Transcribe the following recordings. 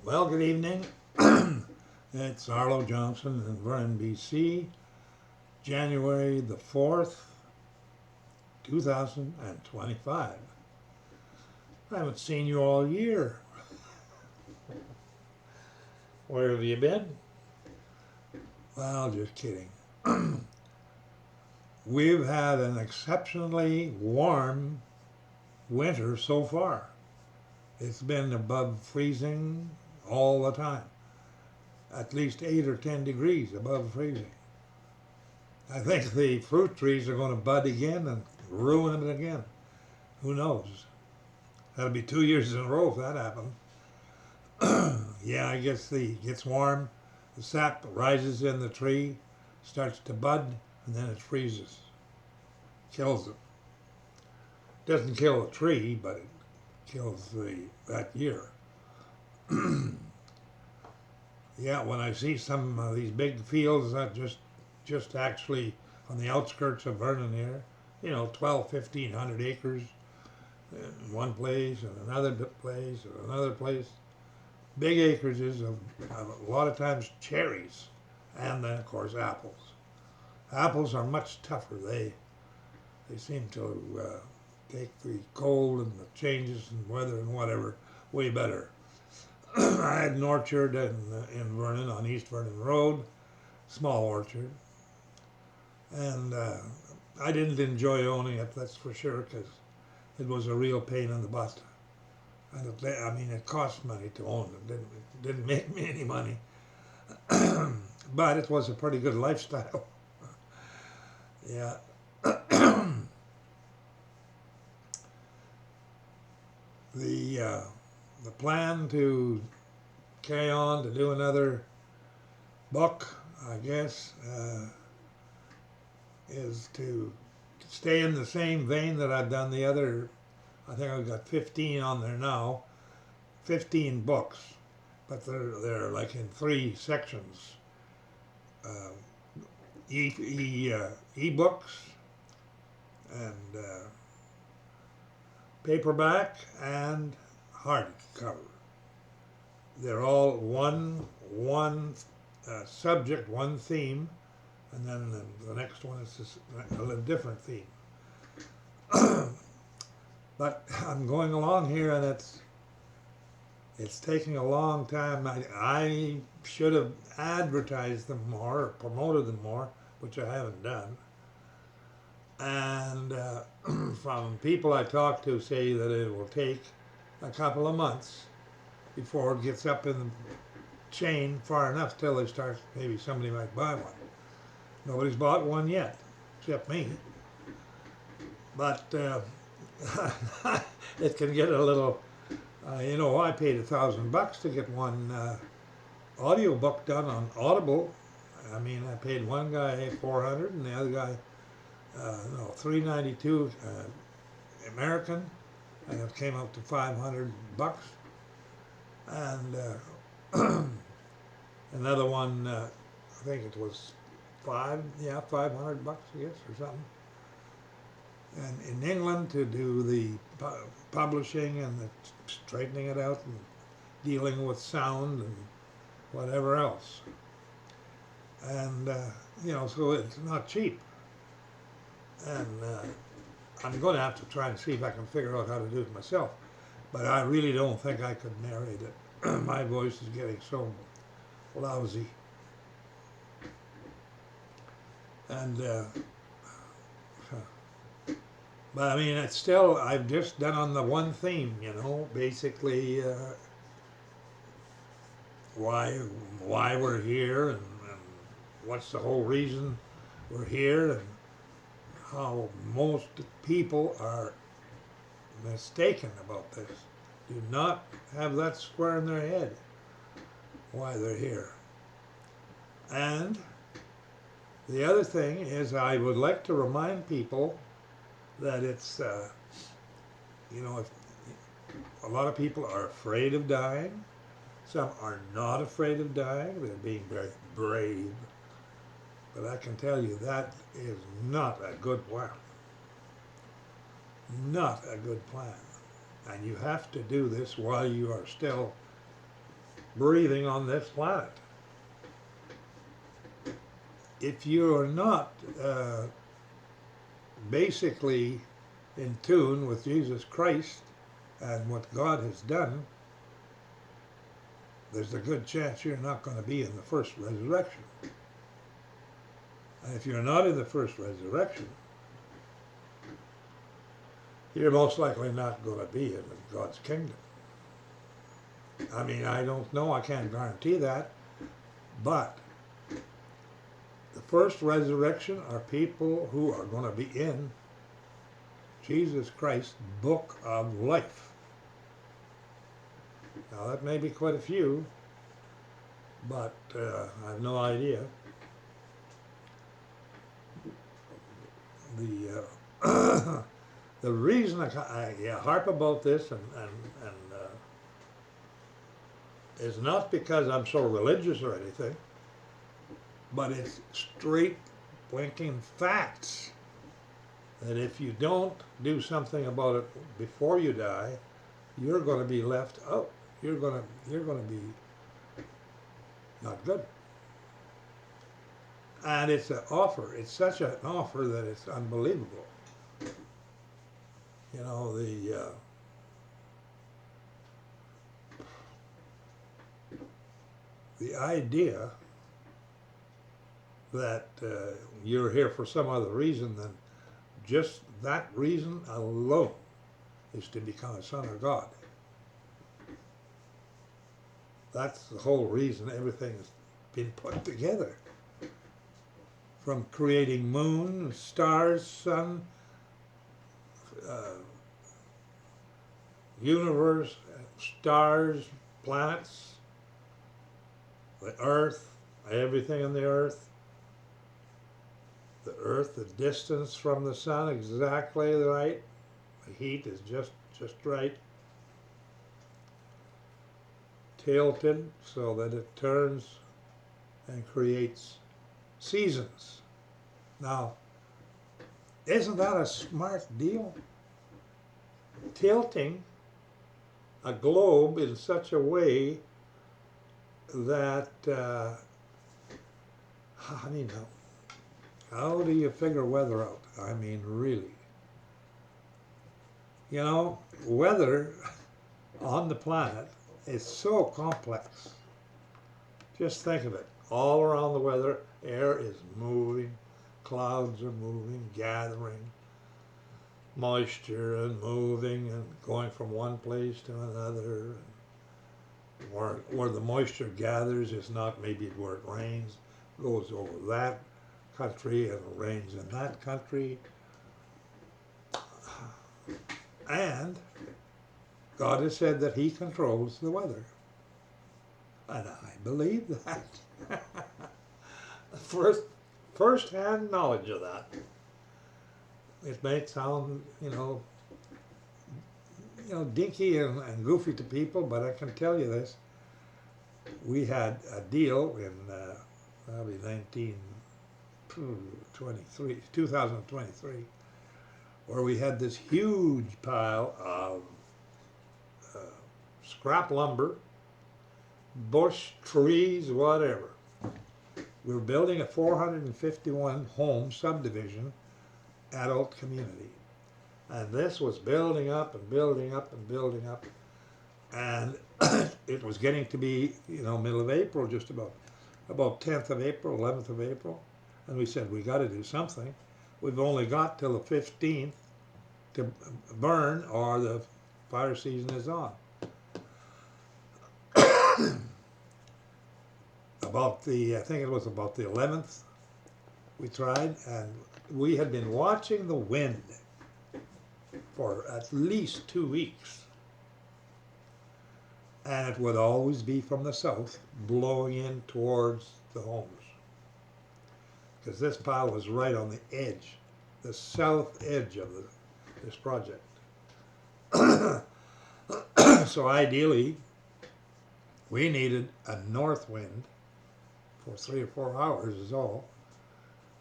Well, good evening. It's Arlo Johnson in Vernon, BC, January the 4th, 2025. I haven't seen you all year. Where have you been? Well, just kidding. We've had an exceptionally warm winter so far. It's been above freezing all the time, at least 8 or 10 degrees above freezing. I think the fruit trees are going to bud again and ruin it again. Who knows? That'll be 2 years in a row if that happens. Yeah, I guess the gets warm, the sap rises in the tree, starts to bud, and then it freezes, kills it. Doesn't kill the tree, but it kills the that year. Yeah, when I see some of these big fields that just actually on the outskirts of Vernon here, 12, 1,500 acres in one place and another place and another place. Big acreages of a lot of times cherries, and then of course apples. Apples are much tougher. They seem to take the cold and the changes in weather and whatever way better. I had an orchard in Vernon on East Vernon Road, small orchard, and I didn't enjoy owning it. That's for sure because it was a real pain in the butt. And it cost money to own it. It didn't make me any money, but it was a pretty good lifestyle. Yeah. The plan to carry on to do another book, I guess, is to stay in the same vein that I've done the other. I think I've got 15 on there now, 15 books, but they're like in three sections: uh, e-books and paperback and hardcover. They're all one subject, one theme, and then the next one is just a different theme. But I'm going along here, and it's taking a long time. I should have advertised them more or promoted them more, which I haven't done. And from people I talk to say that it will take a couple of months before it gets up in the chain far enough till they start, maybe somebody might buy one. Nobody's bought one yet, except me. But it can get a little, I paid $1,000 to get one audiobook done on Audible. I mean, I paid one guy 400 and the other guy, $392 American, and it came up to $500. And another one, I think it was $500, I guess, or something. And in England to do the publishing and the straightening it out and dealing with sound and whatever else. And, so it's not cheap. And I'm going to have to try and see if I can figure out how to do it myself. But I really don't think I could narrate it. My voice is getting so lousy. And, but I mean, it's still, I've just done on the one theme, basically why we're here and what's the whole reason we're here and how most people are mistaken about this. Do not have that square in their head why they're here. And the other thing is I would like to remind people that it's, if a lot of people are afraid of dying. Some are not afraid of dying. They're being very brave. But I can tell you that is not a good plan. Not a good plan. And you have to do this while you are still breathing on this planet. If you're not basically in tune with Jesus Christ and what God has done, there's a good chance you're not going to be in the first resurrection. And if you're not in the first resurrection, you're most likely not going to be in God's kingdom. I mean, I don't know, I can't guarantee that, but the first resurrection are people who are going to be in Jesus Christ's book of life. Now, that may be quite a few, but I have no idea. The reason I harp about this and is not because I'm so religious or anything, but it's straight blinking facts that if you don't do something about it before you die, you're going to be left out. You're going to be not good. And it's an offer. It's such an offer that it's unbelievable. You know, the idea that you're here for some other reason than just that reason alone is to become a son of God. That's the whole reason everything has been put together. From creating moon, stars, sun, universe, stars, planets, the earth, everything on the earth, the distance from the sun exactly right, the heat is just right, tilted so that it turns and creates seasons. Now, isn't that a smart deal? Tilting a globe in such a way that, I mean, how do you figure weather out? I mean, really. You know, weather on the planet is so complex. Just think of it. All around the weather, air is moving, clouds are moving, gathering moisture and moving and going from one place to another. Where the moisture gathers is not maybe where it rains, goes over that country and it rains in that country. And God has said that He controls the weather. And I believe that. First-hand knowledge of that. It may sound, dinky and goofy to people, but I can tell you this. We had a deal in probably 2023, where we had this huge pile of scrap lumber, bush, trees, whatever. We were building a 451 home subdivision adult community. And this was building up and building up and building up. And it was getting to be, middle of April, just about 10th of April, 11th of April. And we said, we got to do something. We've only got till the 15th to burn or the fire season is on. I think it was about the 11th, we tried, and we had been watching the wind for at least 2 weeks. And it would always be from the south, blowing in towards the homes. Because this pile was right on the edge, the south edge of this project. So ideally, we needed a north wind for 3 or 4 hours is all,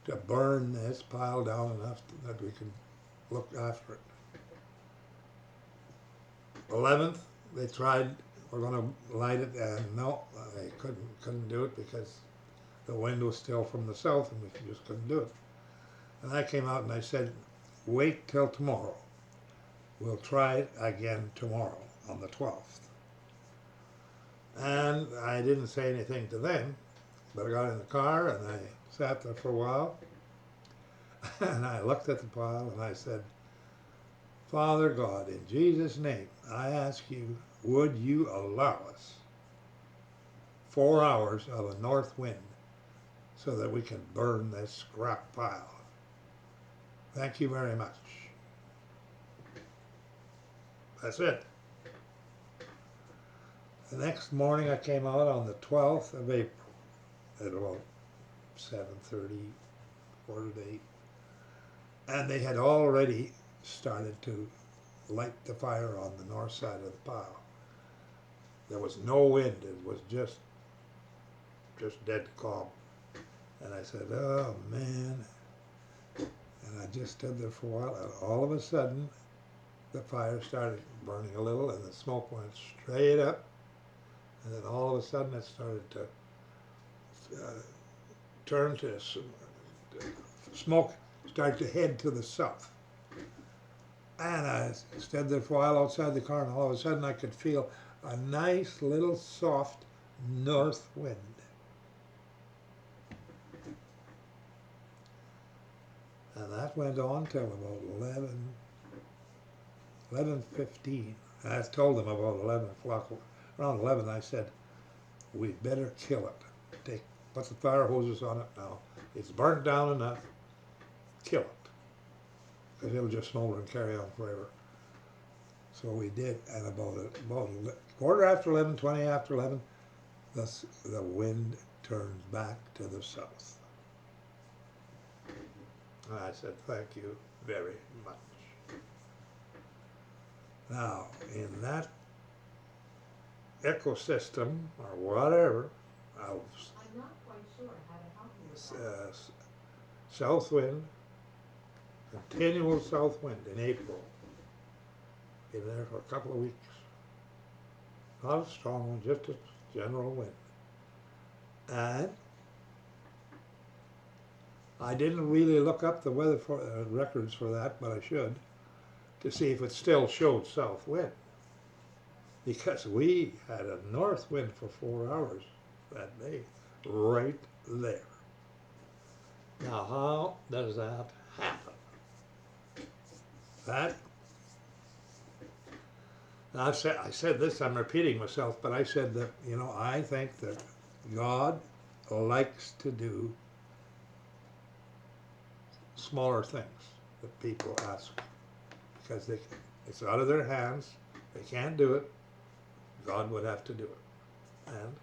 to burn this pile down enough that we could look after it. 11th, they tried we're going to light it. And no, I couldn't do it because the wind was still from the south and we just couldn't do it. And I came out and I said, wait till tomorrow. We'll try it again tomorrow on the 12th. And I didn't say anything to them, but I got in the car and I sat there for a while. And I looked at the pile and I said, Father God, in Jesus' name, I ask you, would you allow us 4 hours of a north wind so that we can burn this scrap pile? Thank you very much. That's it. The next morning I came out on the 12th of April at about 7:30, quarter to 8. And they had already started to light the fire on the north side of the pile. There was no wind, it was just dead calm. And I said, oh man. And I just stood there for a while, and all of a sudden the fire started burning a little and the smoke went straight up. And then all of a sudden it started to turn to smoke, started to head to the south. And I stood there for a while outside the car, and all of a sudden I could feel a nice little soft north wind. And that went on till about 11:15. And I told them about 11 o'clock. Around 11 I said, we'd better kill it. Put the fire hoses on it now. It's burnt down enough. Kill it. Because it'll just smolder and carry on forever. So we did, and about quarter after 11, 20 after 11, the wind turns back to the south. And I said, thank you very much. Now, in that ecosystem, or whatever, of I'm not quite sure how to help you with that. south wind, continual south wind in April. Been there for a couple of weeks. Not a strong one, just a general wind. And I didn't really look up the weather records for that, but I should, to see if it still showed south wind. Because we had a north wind for 4 hours that day, right there. Now, how does that happen? I said this, I'm repeating myself, but I said that, I think that God likes to do smaller things that people ask, because it's out of their hands, they can't do it, God would have to do it. And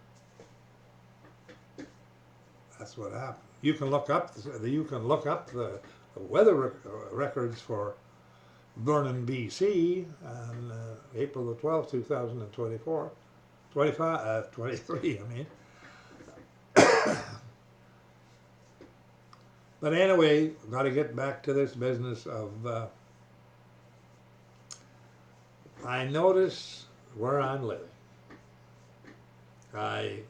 that's what happened. You can look up the weather records for Vernon, BC, on April the 12th, 2024, 23, I mean. But anyway, got to get back to this business of, I notice where I'm living. I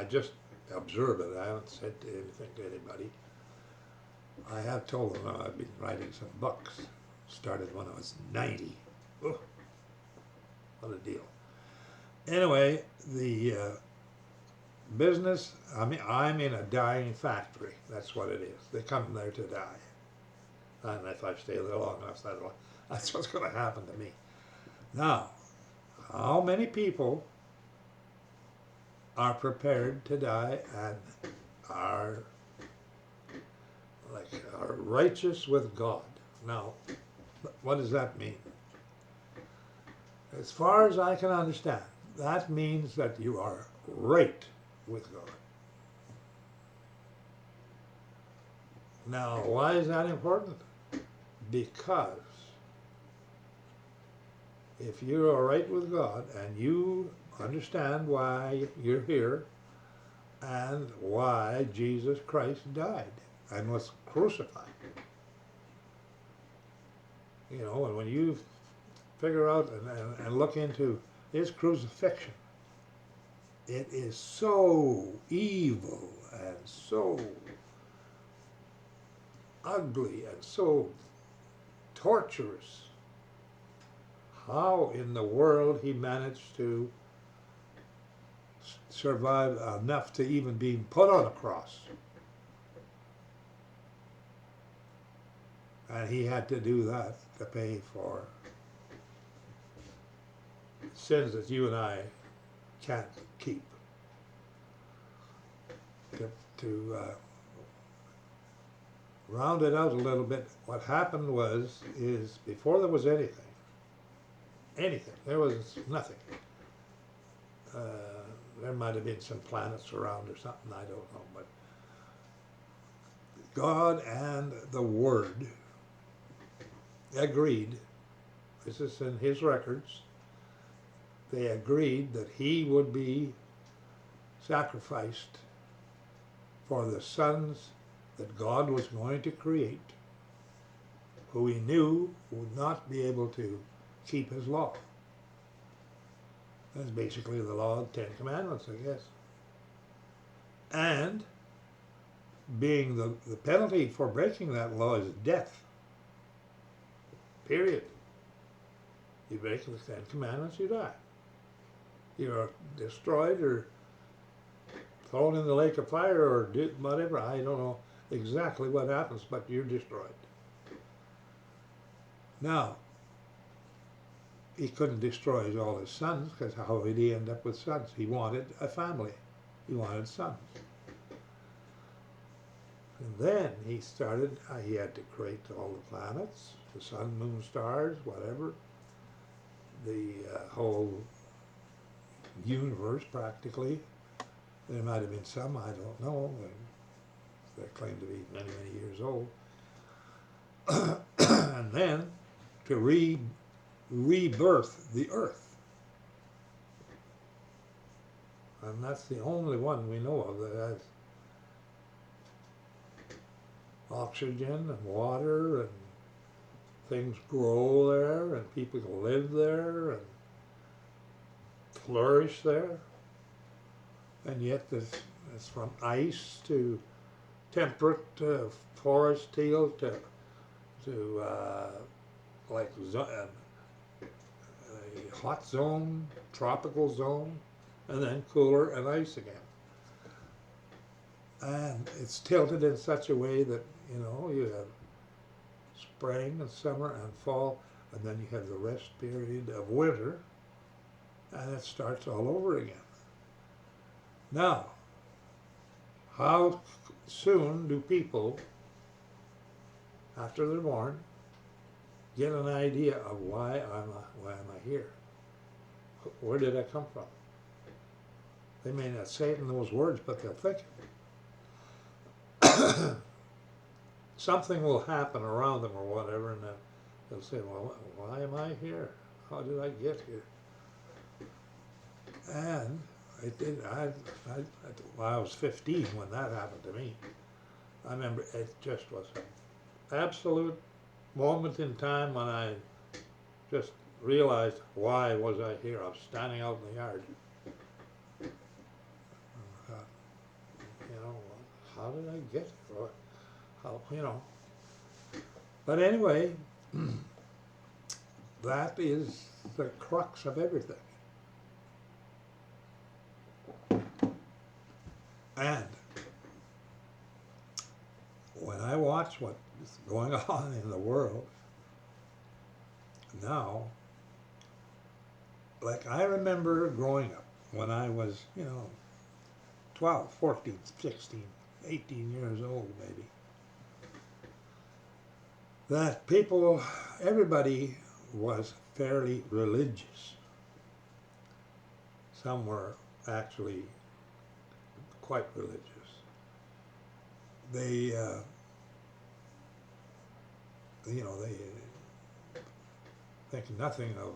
just observe it. I haven't said anything to anybody. I have told them I've been writing some books. Started when I was 90. Oh, what a deal. Anyway, the business, I'm in a dying factory. That's what it is. They come there to die. And if I stay there long enough, that's what's going to happen to me. Now, how many people are prepared to die and are righteous with God? Now, what does that mean? As far as I can understand, that means that you are right with God. Now, why is that important? Because if you are right with God and you understand why you're here and why Jesus Christ died and was crucified, and when you figure out and look into is crucifixion. It is so evil and so ugly and so torturous. How in the world he managed to survive enough to even being put on a cross. And he had to do that to pay for sins that you and I can't keep. To round it out a little bit, what happened is before there was anything, there was nothing. There might have been some planets around or something, I don't know, but God and the Word agreed, this is in his records, they agreed that he would be sacrificed for the sons that God was going to create, who he knew would not be able to keep his law. That's basically the law of the Ten Commandments, I guess. And being the penalty for breaking that law is death. Period. You break the Ten Commandments, you die. You're destroyed or thrown in the lake of fire or whatever. I don't know exactly what happens, but you're destroyed. Now, he couldn't destroy all his sons, because how would he end up with sons? He wanted a family. He wanted sons. And then he started, he had to create all the planets, the sun, moon, stars, whatever, the whole universe practically. There might have been some, I don't know, that claim to be many, many years old. And then to rebirth the earth. And that's the only one we know of that has oxygen and water and things grow there and people live there and flourish there. And yet it's from ice to temperate forest teal to like a hot zone, tropical zone, and then cooler and ice again. And it's tilted in such a way that, you know, you have spring and summer and fall, and then you have the rest period of winter, and it starts all over again. Now, how soon do people, after they're born, get an idea of why am I here? Where did I come from? They may not say it in those words, but they'll think it. Something will happen around them or whatever, and then they'll say, well, why am I here? How did I get here? And I was 15 when that happened to me. I remember it just was an absolute moment in time when I just realized, why was I here? I was standing out in the yard. You know, how did I get here? How, you know. But anyway, that is the crux of everything. And when I watch what is going on in the world now, like I remember growing up when I was, 12, 14, 16, 18 years old maybe, that everybody was fairly religious. Some were actually quite religious. They, they think nothing of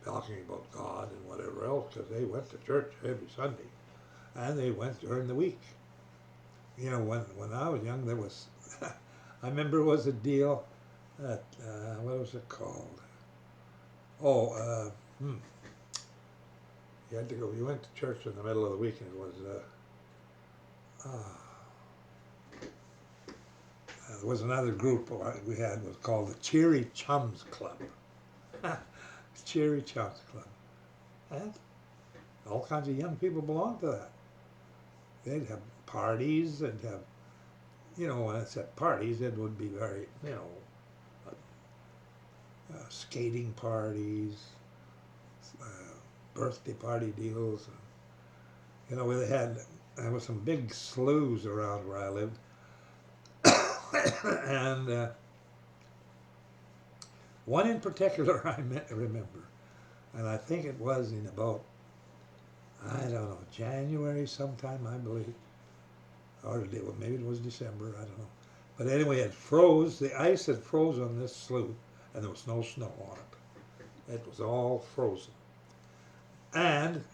talking about God and whatever else, because they went to church every Sunday, and they went during the week. You know, when I was young, there was, I remember it was a deal, What was it called? Oh, you had to go. You went to church in the middle of the week, and it was there was another group we had was called the Cheery Chums Club. Cheery Chums Club, and all kinds of young people belonged to that. They'd have parties and have, when I said parties, it would be very, skating parties, uh, birthday party deals. There were some big sloughs around where I lived, and one in particular remember, and I think it was in about, I don't know, January sometime, I believe, or maybe it was December, I don't know. But anyway, the ice had froze on this slough, and there was no snow on it. It was all frozen. And,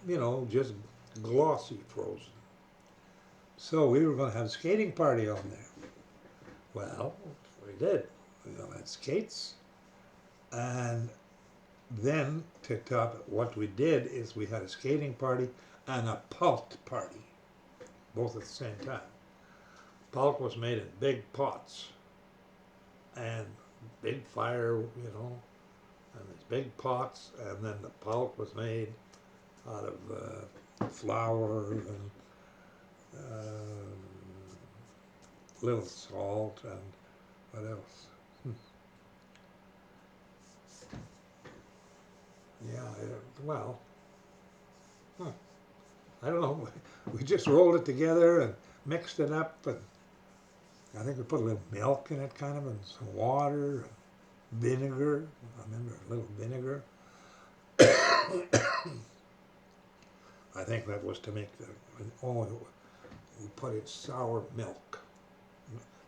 just glossy frozen. So we were going to have a skating party on there. Well, we did. We had skates. And then, to top it, what we did is we had a skating party and a pult party, both at the same time. Pult was made in big pots and big fire, and these big pots, and then the pult was made out of flour and little salt and what else? Yeah, well, I don't know. We just rolled it together and mixed it up, and I think we put a little milk in it, kind of, and some water, and vinegar. I remember a little vinegar. I think that was to make we put in sour milk.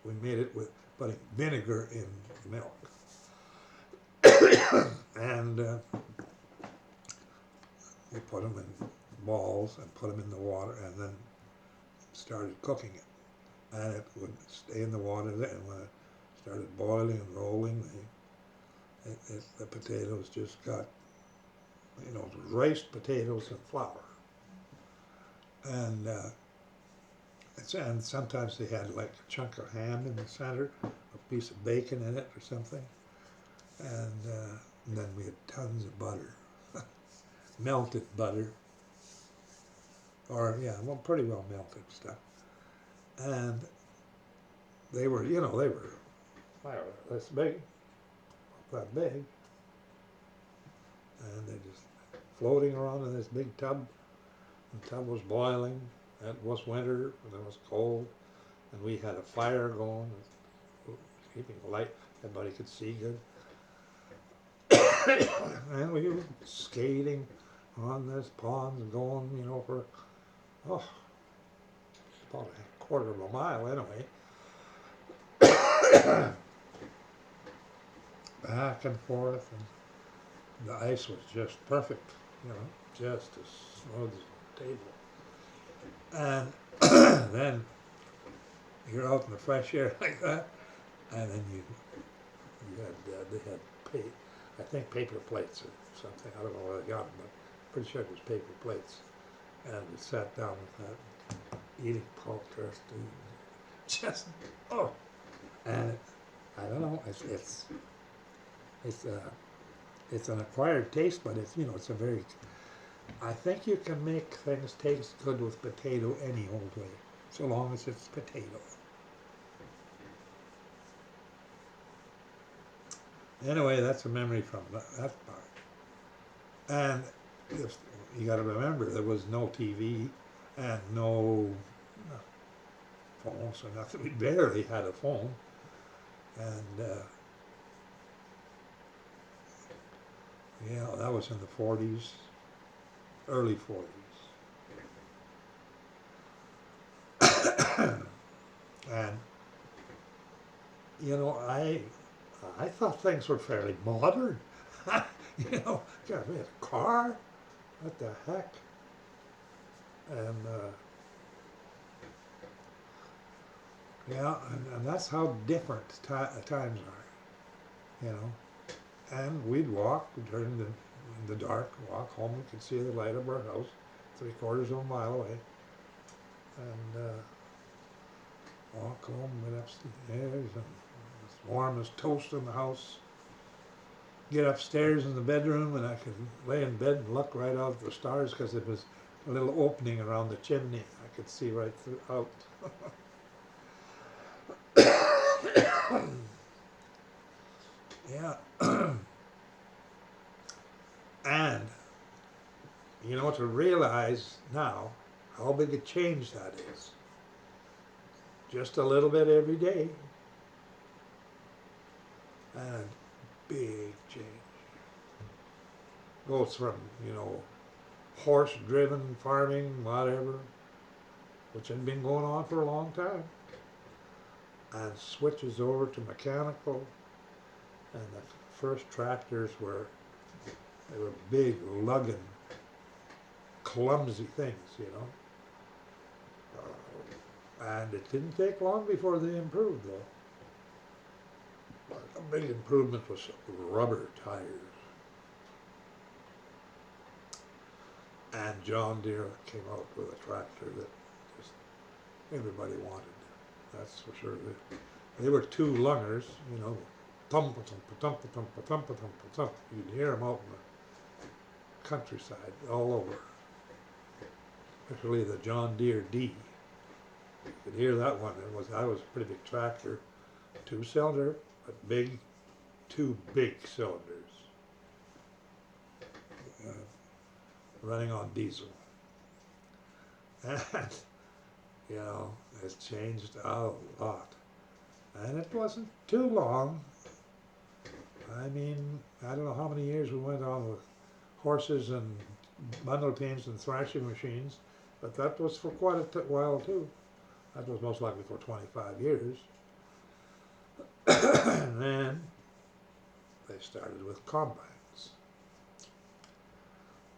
We made it with putting vinegar in milk. And we put them in balls and put them in the water and then started cooking it. And it would stay in the water there, and when it started boiling and rolling, the potatoes just got, riced potatoes and flour. And sometimes they had like a chunk of ham in the center, a piece of bacon in it or something. And then we had tons of butter, melted butter, or pretty well melted stuff. And they were, this big, that big, and they just floating around in this big tub. The tub was boiling. It was winter, and it was cold, and we had a fire going, keeping light, everybody could see good. And we were skating on this pond, going, for, about a quarter of a mile anyway. Back and forth, and the ice was just perfect, just as smooth as a table. And then you're out in the fresh air like that, and then they had I think paper plates or something. I don't know where they got them, but pretty sure it was paper plates. And we sat down with that, eating pork turkey, just and I don't know. It's an acquired taste, but it's a very. I think you can make things taste good with potato any old way, so long as it's potato. Anyway, that's a memory from that part. And you got to remember, there was no TV and no phones or nothing. We barely had a phone. And that was in the 40s, early 40s. And, I thought things were fairly modern. God, we had a car. What the heck? And and that's how different times are. you know. And we'd walk during in the dark, walk home. We could see the light of our house 3/4 of a mile away. And walk home, went upstairs, and it was warm as toast in the house. Get upstairs in the bedroom, and I could lay in bed and look right out at the stars because it was a little opening around the chimney. I could see right through out. Yeah. And you know, to realize now how big a change that is. Just a little bit every day. And big change. Goes from, you know, horse-driven farming, whatever, which had been going on for a long time, and switches over to mechanical. And the first tractors were, they were big, lugging, clumsy things, you know. And it didn't take long before they improved, though. A big improvement was rubber tires. And John Deere came out with a tractor that just everybody wanted. That's for sure. They were two lungers, you know, thump thump thump thump thump thump thump. You'd hear them out in the countryside all over. Especially the John Deere D. You could hear that one. That was a pretty big tractor, 2-cylinder, but big, 2 big cylinders, running on diesel. And you know, it's changed a lot, and it wasn't too long. I mean, I don't know how many years we went on with horses and bundle teams and thrashing machines, but that was for quite a while too. That was most likely for 25 years. And then they started with combines.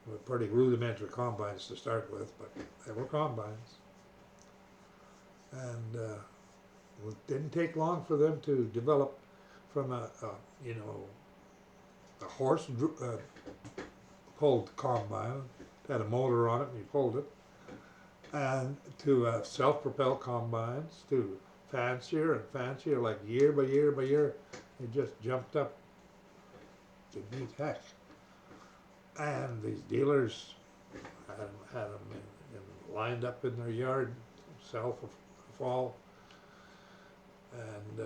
They were pretty rudimentary combines to start with, but they were combines. And it didn't take long for them to develop from a you know, a horse pulled combine. It had a motor on it and you pulled it. And to self-propelled combines, to fancier and fancier, like year by year by year, they just jumped up to beat heck. And these dealers had them lined up in their yard, sell for fall. And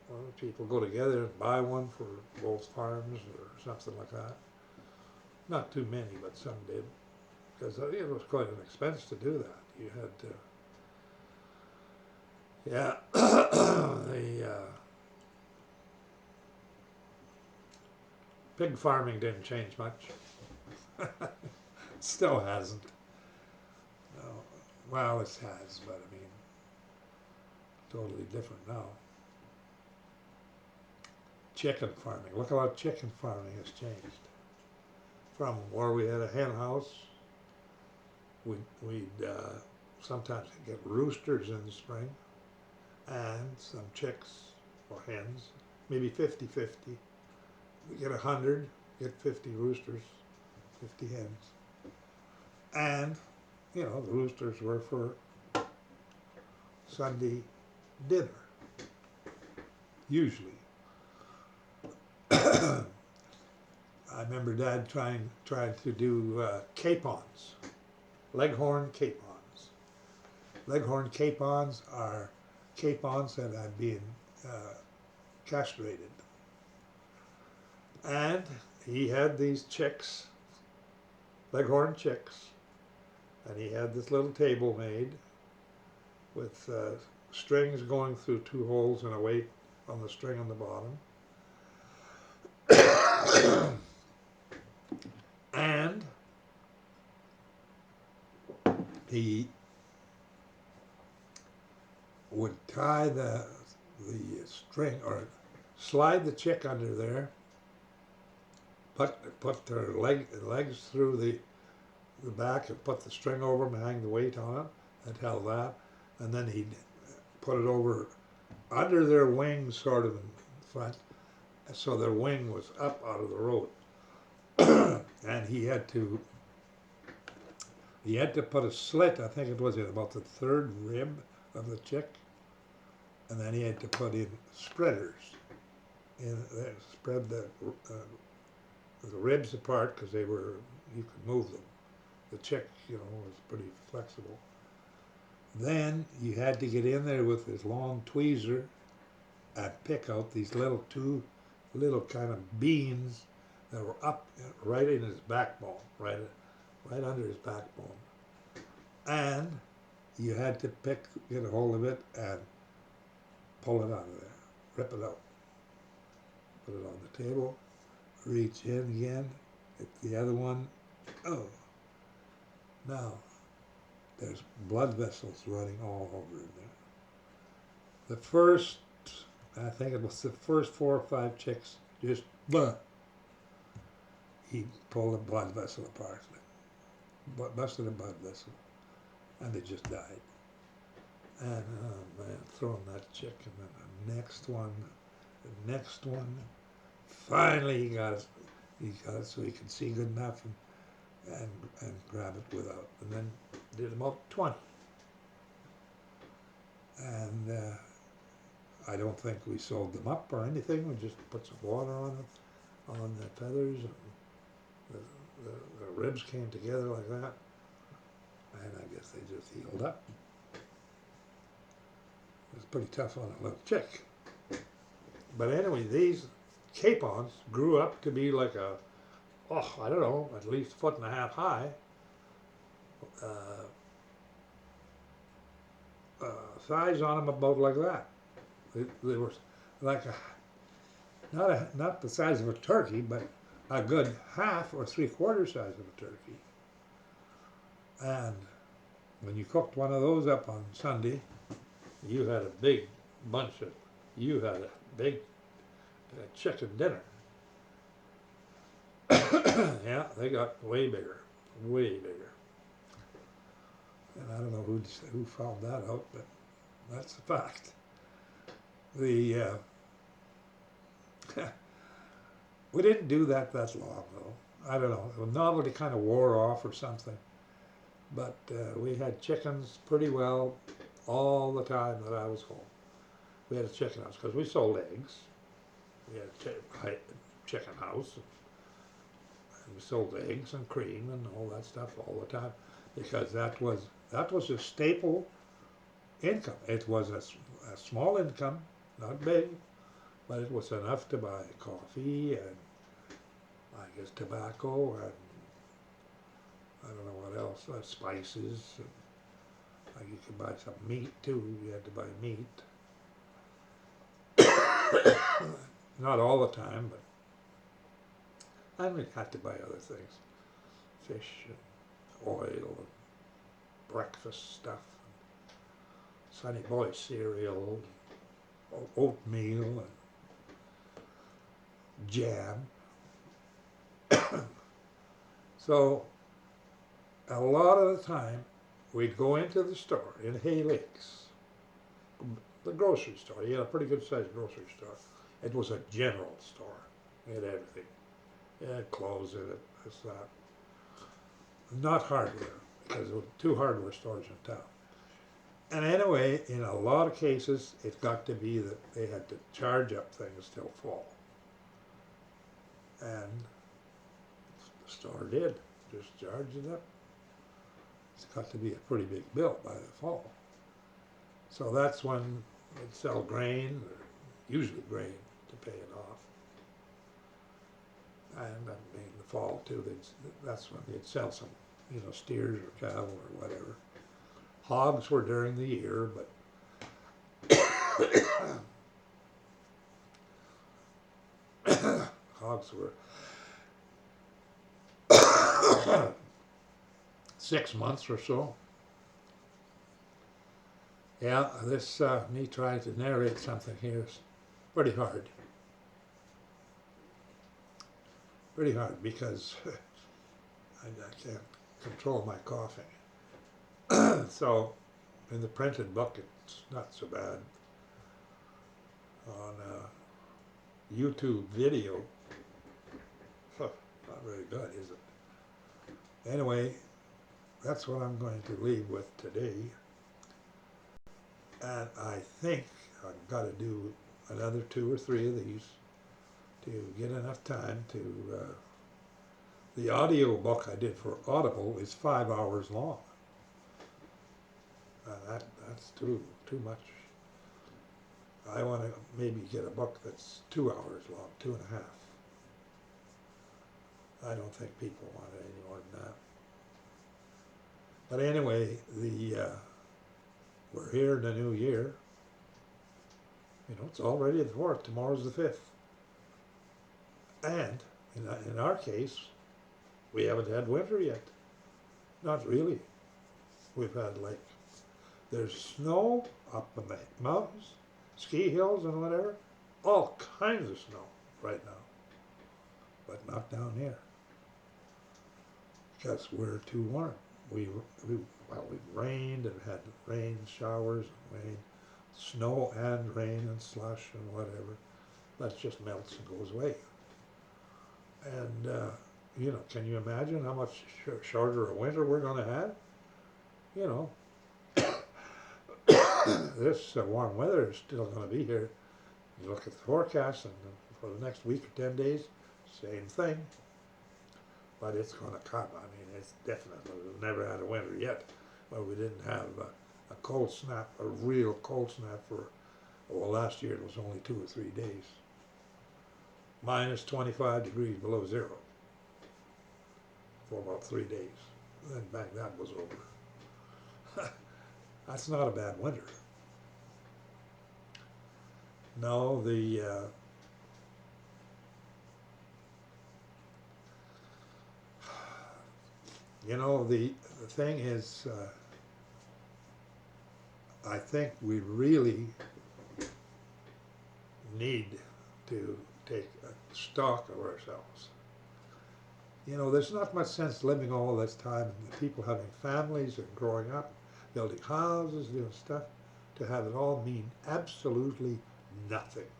well, people go together and buy one for both farms or something like that. Not too many, but some did. Because it was quite an expense to do that. You had to, yeah, the pig farming didn't change much. Still hasn't. No. Well, it has, but I mean, totally different now. Chicken farming. Look how chicken farming has changed. From where we had a hen house, we'd sometimes get roosters in the spring and some chicks or hens, maybe 50-50. We get 100, get 50 roosters, 50 hens. And, you know, the roosters were for Sunday dinner, usually. I remember Dad trying to do capons, leghorn capons. Leghorn capons are capons that have been castrated. And he had these chicks, leghorn chicks, and he had this little table made with strings going through 2 holes and a weight on the string on the bottom. And he would tie the string or slide the chick under there, put their legs through the back and put the string over them and hang the weight on it and held that, and then he'd put it over under their wings sort of in front, so their wing was up out of the road. And he had to put a slit, I think it was in about the third rib of the chick, and then he had to put in spreaders. Spread the ribs apart because you could move them. The chick, was pretty flexible. Then you had to get in there with this long tweezer and pick out these two little kind of beans that were up right in his backbone, right under his backbone. And you had to get a hold of it and pull it out of there, rip it out, put it on the table, reach in again, hit the other one. Oh, now there's blood vessels running all over in there. I think it was the first 4 or 5 chicks, just blah. He pulled a blood vessel apart, busted a blood vessel, and they just died. And oh man, throwing that chick, and then the next one. Finally, he got it so he could see good enough and grab it without. And then did about 20. And I don't think we sold them up or anything. We just put some water on the feathers, and the ribs came together like that. And I guess they just healed up. It was pretty tough on a little chick. But anyway, these capons grew up to be like I don't know, at least 1.5 feet high. Size on them about like that. They were like not the size of a turkey, but a good half or 3/4 size of a turkey. And when you cooked one of those up on Sunday, you had a big chicken dinner. Yeah, they got way bigger. And I don't know who found that out, but that's a fact. We didn't do that long though. I don't know. The novelty kind of wore off or something. But we had chickens pretty well all the time that I was home. We had a chicken house because we sold eggs. We had a chicken house. And we sold eggs and cream and all that stuff all the time because that was a staple income. It was a small income, not big, but it was enough to buy coffee and I guess tobacco and I don't know what else, spices. And you could buy some meat too. You had to buy meat. Not all the time, but and we had to buy other things, fish and oil and breakfast stuff, and Sonny Boy cereal, oatmeal and jam. So a lot of the time we'd go into the store in Hay Lakes, the grocery store. He had a pretty good sized grocery store. It was a general store. It had everything. It had clothes in it, this, that. Not hardware, because there were 2 hardware stores in town. And anyway, in a lot of cases, it got to be that they had to charge up things till fall. And the store did, just charged it up. It's got to be a pretty big bill by the fall. So that's when they'd sell grain, or usually grain, to pay it off. And I mean, the fall too, that's when they'd sell some, steers or cattle or whatever. Hogs were during the year, but hogs were 6 months or so. Yeah, this me trying to narrate something here is pretty hard. Pretty hard because I can't control my coughing. So in the printed book it's not so bad. On YouTube video. Huh, not very good, is it? Anyway, that's what I'm going to leave with today. And I think I've got to do another 2 or 3 of these to get enough time to, the audio book I did for Audible is 5 hours long. That's too much. I want to maybe get a book that's 2 hours long, 2.5. I don't think people want it any more than that. But anyway, we're here in the new year. You know, it's already the 4th. Tomorrow's the 5th. And in our case, we haven't had winter yet. Not really. We've had there's snow up in the mountains, ski hills and whatever. All kinds of snow right now. But not down here. Because we're too warm. We've rained and had rain showers and rain, snow and rain and slush and whatever. That just melts and goes away. And, you know, can you imagine how much shorter a winter we're going to have? You know, this warm weather is still going to be here. You look at the forecast, and for the next week or 10 days, same thing. But it's going to come. I mean, it's definitely, we've never had a winter yet where we didn't have a cold snap, a real cold snap for, well, last year it was only 2 or 3 days. Minus 25 degrees below zero for about 3 days. Then bang, that was over. That's not a bad winter. No, you know, the thing is, I think we really need to take stock of ourselves. You know, there's not much sense living all this time and people having families and growing up, building houses, doing stuff, to have it all mean absolutely nothing.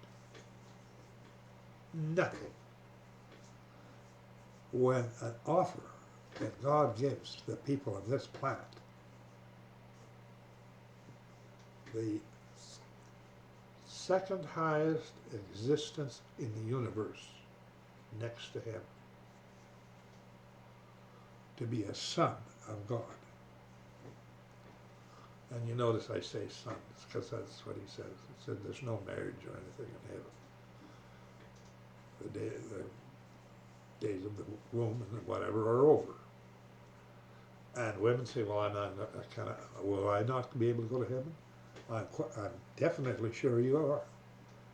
Nothing. When an offer that God gives to the people of this planet, the second highest existence in the universe next to him, to be a son of God. And you notice I say son, because that's what he says. He said there's no marriage or anything in heaven. The days of the womb and whatever are over. And women say, well, will I not be able to go to heaven? I'm definitely sure you are,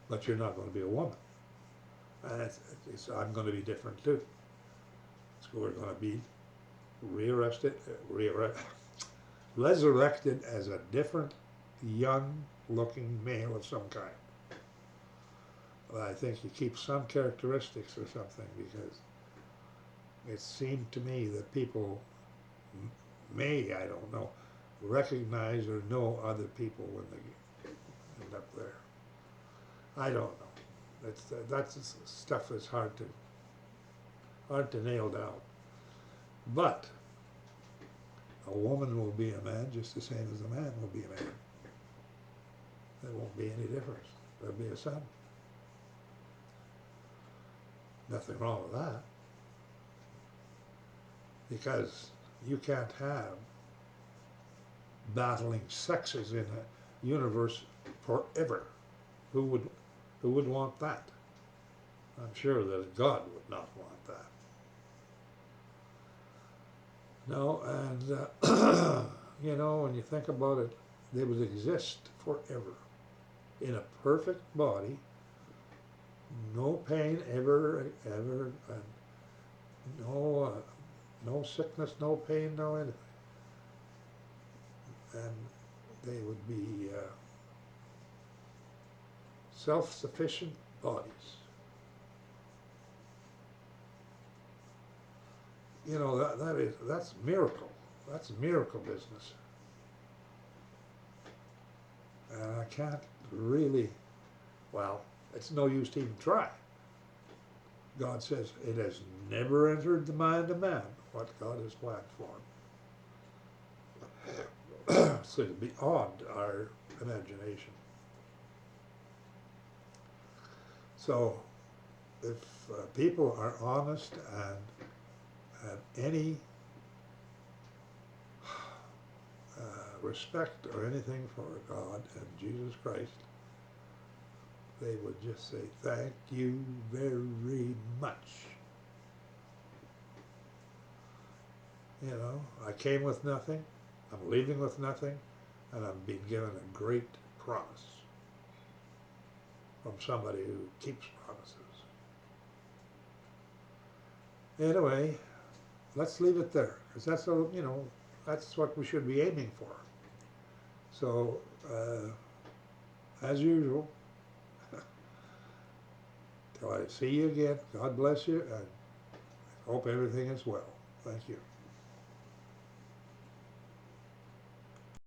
but you're not going to be a woman. And I'm going to be different too. So we're going to be resurrected as a different, young-looking male of some kind. Well, I think you keep some characteristics or something, because it seemed to me that people may, I don't know, recognize or know other people when they end up there. I don't know. That's stuff that's hard to nail down. But a woman will be a man just the same as a man will be a man. There won't be any difference. There'll be a son. Nothing wrong with that. Because you can't have battling sexes in a universe forever. Who would want that? I'm sure that God would not want that. No, and you know, when you think about it, they would exist forever in a perfect body, no pain ever, and no sickness, no pain, no anything. And they would be self-sufficient bodies. You know, that's miracle. That's miracle business. And I can't really, well, it's no use to even try. God says it has never entered the mind of man what God has planned for him. So it's beyond our imagination. So if people are honest and have any respect or anything for God and Jesus Christ, they would just say, thank you very much. You know, I came with nothing, I'm leaving with nothing, and I'm being given a great promise from somebody who keeps promises. Anyway, let's leave it there, because that's that's what we should be aiming for. So, as usual, till I see you again, God bless you, and I hope everything is well. Thank you.